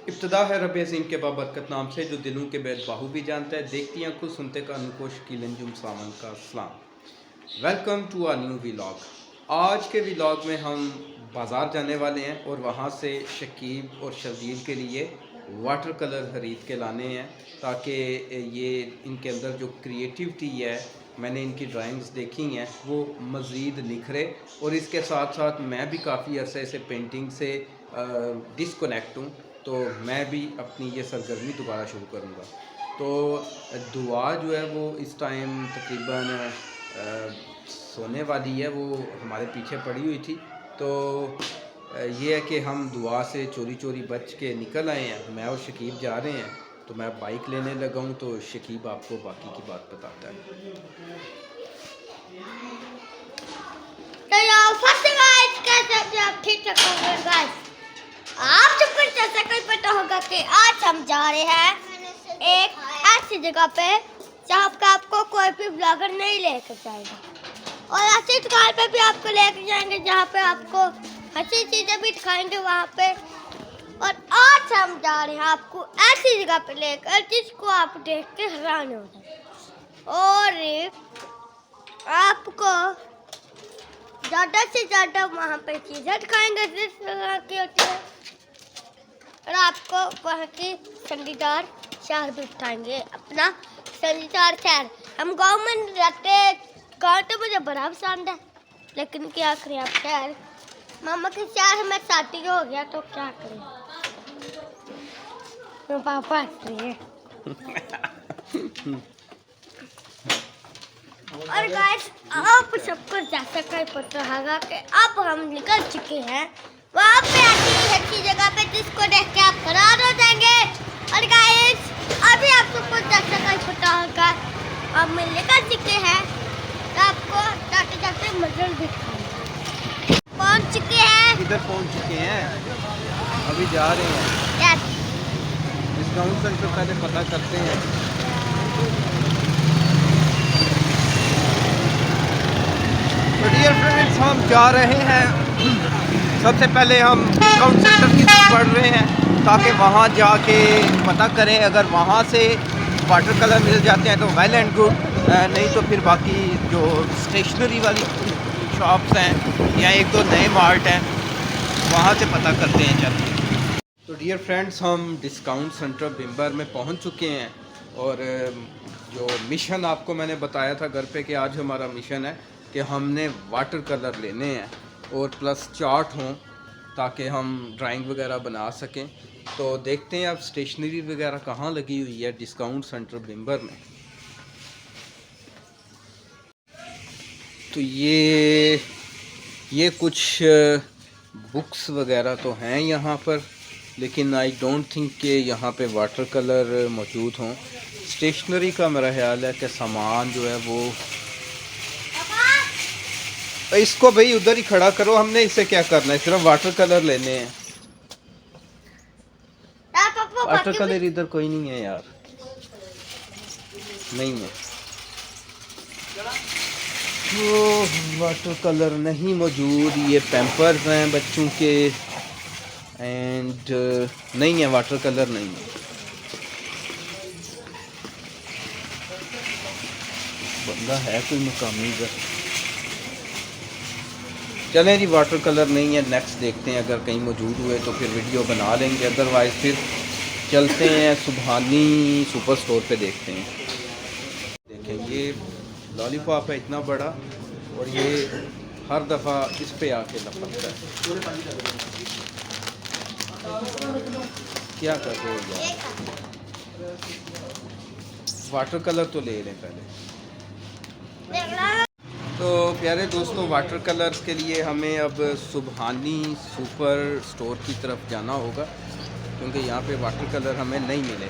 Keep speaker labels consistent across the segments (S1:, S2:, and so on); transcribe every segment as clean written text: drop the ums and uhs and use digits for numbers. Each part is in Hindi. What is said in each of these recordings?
S1: इब्तदा है रब अज़ीम के बाबरकत नाम से जो दिलों के बैद बाहू भी जानता है, देखती आंखों सुनते का अनुकोश की लंजुम सामन का सलाम। Welcome to a new vlog. आज के व्लॉग में हम बाज़ार जाने वाले हैं और वहाँ से शकीब और शर्जील के लिए वाटर कलर ख़रीद के लाने हैं, ताकि ये इनके अंदर जो क्रिएटिविटी है, मैंने इनकी ड्राइंग्स देखी हैं, वो मज़ीद निखरे। और इसके साथ साथ मैं भी काफ़ी अरसे से पेंटिंग से डिस्कनेक्ट हूँ, तो मैं भी अपनी ये सरगर्मी दोबारा शुरू करूँगा। तो दुआ जो है वो इस टाइम तकरीबन सोने वाली है, वो हमारे पीछे पड़ी हुई थी। तो ये है कि हम दुआ से चोरी चोरी बच के निकल आए हैं। मैं और शकीब जा रहे हैं, तो मैं बाइक लेने लगा हूँ, तो शकीब आपको बाकी की बात बताता है।
S2: तो यार फर्स्ट गाइस कैसे आप ठीक-ठाक होंगे गाइस। आप सबको जैसा कोई पता होगा कि आज हम जा रहे हैं एक ऐसी जगह पे जहाँ पे आपको कोई भी ब्लॉगर नहीं लेकर जाएगा, और ऐसी दुकान पे भी आपको लेकर जाएंगे जहाँ पे आपको अच्छी चीजें भी दिखाएंगे वहाँ पे। और आज हम जा रहे हैं आपको ऐसी जगह पे लेकर जिसको आप देख के हैरान हो जाए, और आपको ज़्यादा से ज़्यादा वहाँ पे चीज़ें दिखाएंगे जिस तरह की होती है, और आपको वहाँ की संगीतदार शहर भी दिखाएंगे, अपना संगीतदार शहर। हम गांव में रहते, गांव तो मुझे बड़ा पसंद है, लेकिन क्या करें आप शहर, मामा के शहर में शादी हो गया तो क्या करें, तो पापा हंस रहे हैं। और गाइस आप सबको जैसा कहीं पता होगा कि अब हम निकल चुके हैं वहाँ पे अच्छी जगह पे जिसको देख के आप हैरान हो जाएंगे। और गाइस अभी आप सबको जैसा कहीं पता होगा अब हम निकल चुके हैं, तो आपको जाते जाते मंजिल दिखाएंगे। पहुँच चुके हैं,
S1: इधर पहुँच चुके हैं, अभी जा रहे हैं।
S2: यस
S1: डिस्काउंट सेंटर पहले पता करते हैं। तो डियर फ्रेंड्स, हम जा रहे हैं। सबसे पहले हम डिस्काउंट सेंटर की तरफ बढ़ रहे हैं, ताकि वहाँ जाके पता करें, अगर वहाँ से वाटर कलर मिल जाते हैं तो वेल एंड गुड, नहीं तो फिर बाकी जो स्टेशनरी वाली शॉप्स हैं या एक दो नए मार्ट हैं, वहाँ से पता करते हैं चल। तो डियर फ्रेंड्स, हम डिस्काउंट सेंटर बिम्बर में पहुँच चुके हैं, और जो मिशन आपको मैंने बताया था घर पे कि आज हमारा मिशन है कि हमने वाटर कलर लेने हैं और प्लस चार्ट हों, ताकि हम ड्राइंग वगैरह बना सकें। तो देखते हैं अब स्टेशनरी वगैरह कहाँ लगी हुई है डिस्काउंट सेंटर बिम्बर में। तो ये कुछ बुक्स वगैरह तो हैं यहाँ पर, लेकिन आई डोंट थिंक कि यहाँ पे वाटर कलर मौजूद हों। स्टेशनरी का मेरा ख्याल है कि सामान जो है वो, इसको भाई उधर ही खड़ा करो, हमने इससे क्या करना है, सिर्फ वाटर कलर लेने हैं। वाटर कलर इधर कोई नहीं है यार, नहीं है तो वाटर कलर नहीं मौजूद। ये पैम्पर्स हैं बच्चों के, एंड नहीं है, वाटर कलर नहीं है। बंदा है कोई मुकामी इधर, चलें जी, वाटर कलर नहीं है। नेक्स्ट देखते हैं, अगर कहीं मौजूद हुए तो फिर वीडियो बना लेंगे, अदरवाइज़ फिर चलते हैं सुबहानी सुपर स्टोर पे देखते हैं। देखें, ये लॉलीपॉप है इतना बड़ा, और ये हर दफ़ा इस पे आके लपकता है। क्या कर रहे हो यार, वाटर कलर तो ले लें पहले। तो प्यारे दोस्तों, वाटर कलर्स के लिए हमें अब सुबहानी सुपर स्टोर की तरफ जाना होगा, क्योंकि यहाँ पे वाटर कलर हमें नहीं मिले।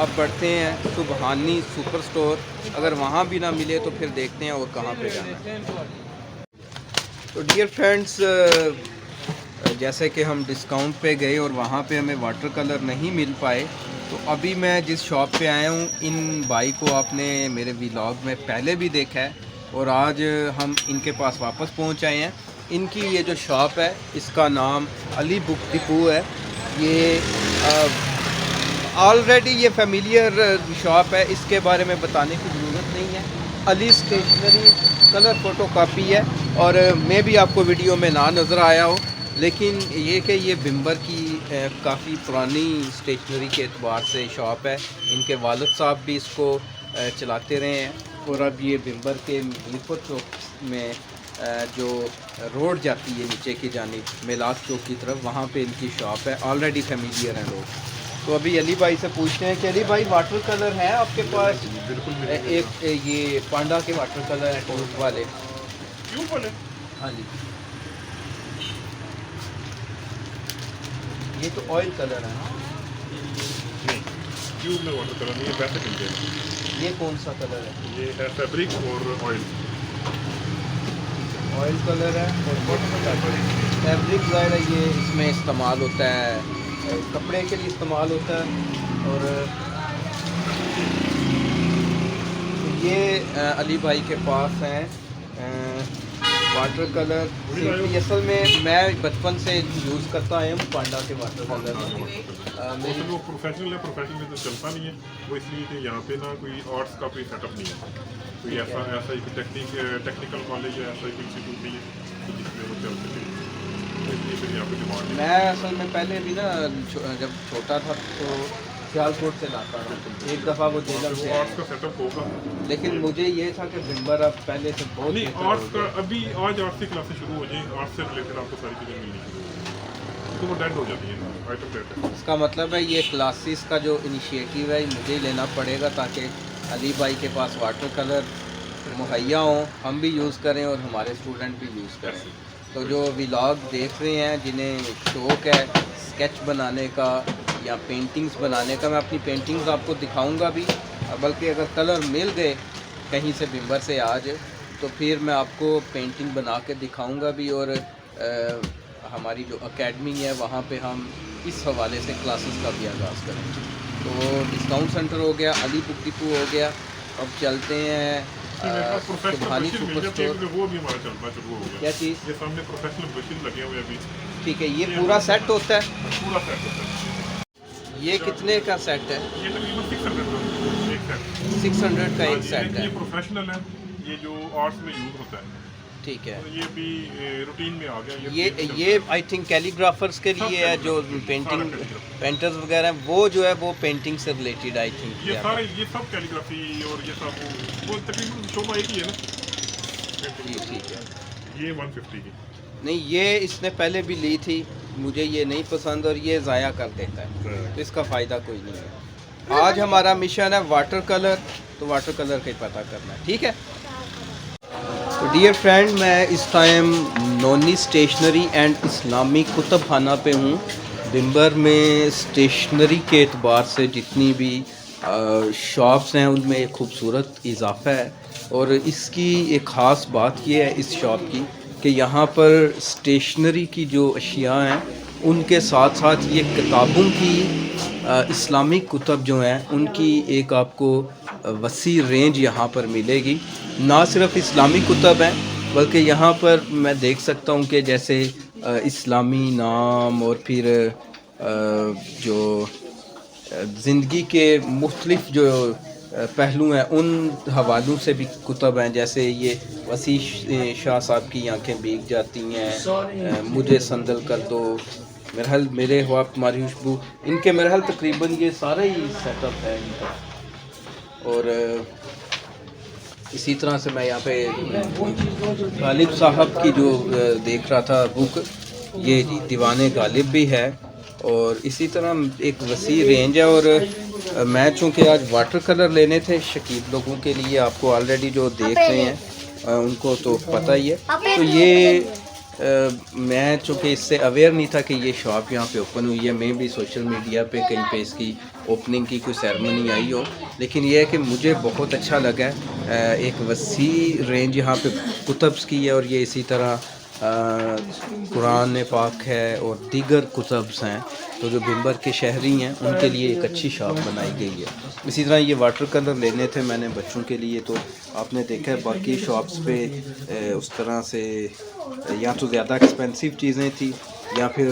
S1: अब बढ़ते हैं सुबहानी सुपर स्टोर, अगर वहाँ भी ना मिले तो फिर देखते हैं और कहाँ पे जाना है। तो डियर फ्रेंड्स, जैसे कि हम डिस्काउंट पे गए और वहाँ पे हमें वाटर कलर नहीं मिल पाए, तो अभी मैं जिस शॉप पे आया हूँ, इन भाई को आपने मेरे व्लॉग में पहले भी देखा है, और आज हम इनके पास वापस पहुँच आए हैं। इनकी ये जो शॉप है, इसका नाम अली बुक डिपो है, ये ऑलरेडी ये फेमिलियर शॉप है, इसके बारे में बताने की ज़रूरत नहीं है। Ali stationery colour photocopy है, और मैं भी आपको वीडियो में ना नज़र आया हो, लेकिन ये कि ये बिम्बर की काफ़ी पुरानी स्टेशनरी के एतबार से शॉप है। इनके वालिद साहब भी इसको चलाते रहे हैं, और अब ये बिम्बर के मीरपुर चौक में जो रोड जाती है नीचे की जानिब मिलाद चौक की तरफ, वहाँ पे इनकी शॉप है। ऑलरेडी फेमिलियर हैं लोग। तो अभी अली भाई से पूछते हैं कि अली भाई वाटर कलर हैं आपके पास?
S3: बिल्कुल
S1: एक ये पांडा के वाटर कलर हैं ट्यूब वाले।
S3: क्यों बोले?
S1: हाँ जी, ये तो ऑयल कलर है ना?
S3: नहीं, ट्यूब में वाटर कलर नहीं है, पैसे मिलते हैं।
S1: ये कौन सा कलर है?
S3: ये है फैब्रिक और ऑयल।
S1: ऑयल कलर है और फैब्रिक ज़ाहिर है ये इसमें इस्तेमाल होता है, कपड़े के लिए इस्तेमाल होता है। और ये अली भाई के पास हैं वाटर कलर। सिंपली असल में मैं बचपन से यूज़ करता आया हूँ पांडा के वाटर कलर।
S3: वैसे वो प्रोफेशनल है, प्रोफेशनल में तो चलता नहीं है वो, इसलिए कि यहाँ पे ना कोई आर्ट्स का कोई सेटअप नहीं है, कोई ऐसा ही टेक्निकल कॉलेज या ऐसा ही कोई इंस्टीट्यूट नहीं है तो जिसमें वो चल सके, तो इसलिए फिर यहाँ पे डिमांड है।
S1: मैं असल में पहले भी ना जब छोटा था तो सियालकोट से लाता था, एक दफ़ा वो जेलम से
S3: आर्ट्स का सेटअप होगा,
S1: लेकिन मुझे ये था कि बिम्बर अब पहले से बहुत
S3: नहीं
S1: बेहतर
S3: आर्ट्स
S1: हो
S3: का
S1: गया।
S3: अभी आज आर्ट्स की क्लासेस शुरू हो जाए, आर्ट्स से रिलेटेड आपको सारी चीज़ें मिलनी शुरू हो जाएंगी, तो वो डेड हो जाती है, आइटम डेड है।
S1: इसका मतलब है ये क्लासेस का जो इनिशिएटिव है मुझे ही लेना पड़ेगा, ताकि अली भाई के पास वाटर कलर मुहैया हों, हम भी यूज़ करें और हमारे स्टूडेंट भी यूज़ करें। तो जो व्लॉग देख रहे हैं, जिन्हें शौक़ है स्केच बनाने का या पेंटिंग्स बनाने का, मैं अपनी पेंटिंग्स आपको दिखाऊंगा भी, बल्कि अगर कलर मिल गए कहीं से बिम्बर से आज, तो फिर मैं आपको पेंटिंग बना के दिखाऊंगा भी। और हमारी जो एकेडमी है वहाँ पे हम इस हवाले से क्लासेस का भी आगाज़ करेंगे। तो डिस्काउंट सेंटर हो गया, अली बुक डिपो हो गया, अब चलते हैं सुबहानी सुपर स्टोर।
S3: वो भी हमारा चलना शुरू हो गया।
S1: क्या चीज़?
S3: ये सामने प्रोफेशनल मशीन लगे हुए अभी।
S1: ठीक है, ये पूरा सेट होता है?
S3: पूरा सेट होता है।
S1: ये कितने का सेट है?
S3: ये तकरीबन 600 का एक सेट।
S1: 600 का एक
S3: हाँ,
S1: सेट है।
S3: ये प्रोफेशनल है, ये जो आर्ट्स में यूज़ होता है,
S1: ठीक है।
S3: तो ये भी रूटीन में आ गया।
S1: ये आई थिंक कैलीग्राफर्स के लिए है, जो पेंटिंग पेंटर्स वगैरह हैं, वो जो है वो पेंटिंग से रिलेटेड आई थिंक।
S3: ये सारे ये सब कैलीग्राफी और ये सब वो तकरीबन शोभा एक ही है ना।
S1: जी ठीक है।
S3: ये 150 की।
S1: नहीं, ये इसने पहले भी ली थी, मुझे ये नहीं पसंद और ये ज़ाया कर देता है, तो इसका फ़ायदा कोई नहीं है। आज हमारा मिशन है वाटर कलर, तो वाटर कलर का ही पता करना है, ठीक है। तो डियर फ्रेंड, मैं इस टाइम नोनी स्टेशनरी एंड इस्लामिक कुतुब खाना पे हूँ। बिम्बर में स्टेशनरी के एतबार से जितनी भी शॉप्स हैं उनमें एक खूबसूरत इजाफा है, और इसकी एक ख़ास बात यह है इस शॉप की कि यहाँ पर स्टेशनरी की जो अशिया हैं उनके साथ साथ ये किताबों की इस्लामिक कुतुब जो हैं उनकी एक आपको वसी रेंज यहाँ पर मिलेगी। ना सिर्फ इस्लामी कुतुब हैं, बल्कि यहाँ पर मैं देख सकता हूँ कि जैसे इस्लामी नाम और फिर जो ज़िंदगी के मुख्तलिफ जो पहलू हैं उन हवालों से भी कुतुब हैं। जैसे ये वसी शाह साहब की आंखें भीग जाती हैं, मुझे संदल कर दो, मेरहल मेरे हुआ तुम्हारी खुशबू, इनके मेरहल तकरीबन ये सारा ही सेटअप है इनका। और इसी तरह से मैं यहाँ पे गालिब साहब की जो देख रहा था बुक, ये दीवाने गालिब भी है, और इसी तरह एक वसी रेंज है। और मैं चूँकि आज वाटर कलर लेने थे शकीब लोगों के लिए, आपको ऑलरेडी जो देख रहे हैं उनको तो पता ही है, तो ये मैं चूँकि इससे अवेयर नहीं था कि ये शॉप यहाँ पे ओपन हुई है। मैं भी सोशल मीडिया पे कहीं पे इसकी ओपनिंग की कोई सेरेमनी आई हो, लेकिन यह है कि मुझे बहुत अच्छा लगा है। एक वसी रेंज यहाँ पे कुतब्स की है, और ये इसी तरह कुरान पाक है और दीगर कुतब्स हैं, तो जो बिम्बर के शहरी हैं उनके लिए एक अच्छी शॉप बनाई गई है। इसी तरह ये वाटर कलर लेने थे मैंने बच्चों के लिए, तो आपने देखा है बाकी शॉप्स पे उस तरह से या तो ज़्यादा एक्सपेंसिव चीज़ें थी या फिर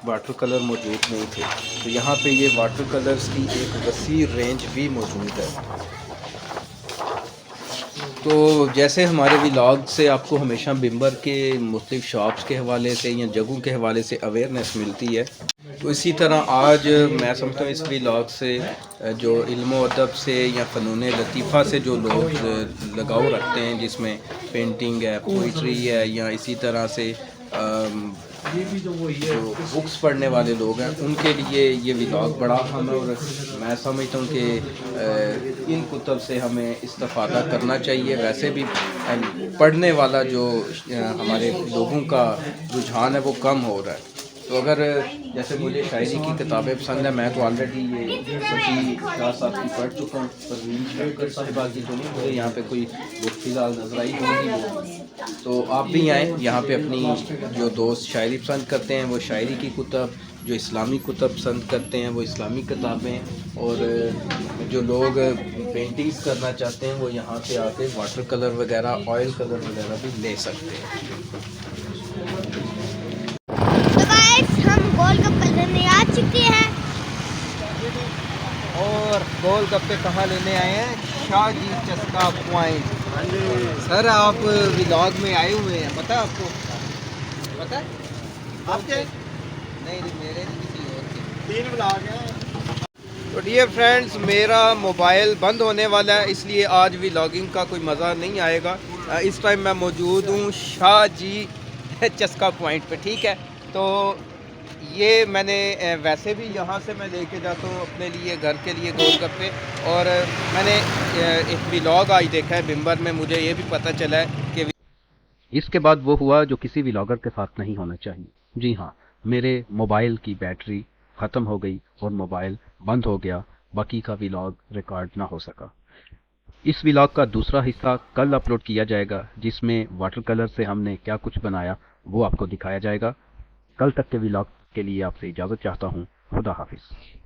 S1: वाटर कलर मौजूद नहीं थे, तो यहाँ पे ये वाटर कलर्स की एक वसी रेंज भी मौजूद है। तो जैसे हमारे व्लॉग से आपको हमेशा बिम्बर के मुख्तलिफ शॉप्स के हवाले से या जगहों के हवाले से अवेयरनेस मिलती है, तो इसी तरह आज मैं समझता हूँ इस व्लॉग से जो इल्म अदब से या फ़नून लतीफ़ा से जो लोग लगाव रखते हैं, जिसमें पेंटिंग है, पोइट्री है, या इसी तरह से जो बुक्स पढ़ने वाले लोग हैं, उनके लिए ये व्लॉग बड़ा अहम है। और मैं समझता हूँ कि इन कुतब से हमें इस्तेफ़ादा करना चाहिए। वैसे भी पढ़ने वाला जो हमारे लोगों का रुझान है वो कम हो रहा है। तो अगर जैसे मुझे शायरी की किताबें पसंद है, मैं तो ऑलरेडी ये सभी शाह साहब की पढ़ चुका हूँ, परवीन शंकर साहिबा की तो नहीं, मुझे यहाँ पे कोई बुक फिलहाल नजर आई होगी। तो आप भी आएँ यहाँ पे, अपनी जो दोस्त शायरी पसंद करते हैं वो शायरी की कुतब, जो इस्लामी कुतब पसंद करते हैं वो इस्लामी किताबें, और जो लोग पेंटिंग्स करना चाहते हैं वो यहाँ पे आके वाटर कलर वगैरह, ऑयल कलर वगैरह भी ले सकते हैं।
S2: हम गोलगप्पे लेने आ चुके हैं।
S1: और गोलगप्पे कहाँ लेने आए हैं? शाहजी चस्का पॉइंट। सर आप व्लॉग में आए हुए हैं, पता है आपको? पता है आपके? नहीं, मेरे नहीं, किसी और के। 3 व्लॉग हैं। तो डियर फ्रेंड्स, मेरा मोबाइल बंद होने वाला है, इसलिए आज व्लॉगिंग का कोई मज़ा नहीं आएगा। इस टाइम मैं मौजूद हूँ शाहजी चस्का पॉइंट पे, ठीक है। तो ये मैंने वैसे भी यहाँ से मैं लेके जाता हूँ अपने लिए, घर के लिए गोलगप्पे, और मैंने एक व्लॉग आज देखा है बिम्बर में, मुझे ये भी पता चला है कि इसके बाद वो हुआ जो किसी व्लॉगर के साथ नहीं होना चाहिए। जी हाँ, मेरे मोबाइल की बैटरी ख़त्म हो गई और मोबाइल बंद हो गया, बाकी का व्लॉग रिकॉर्ड ना हो सका। इस व्लॉग का दूसरा हिस्सा कल अपलोड किया जाएगा, जिसमें वाटर कलर से हमने क्या कुछ बनाया वो आपको दिखाया जाएगा। कल तक के व्लॉग के लिए आपसे इजाज़त चाहता हूँ। खुदा हाफिज़।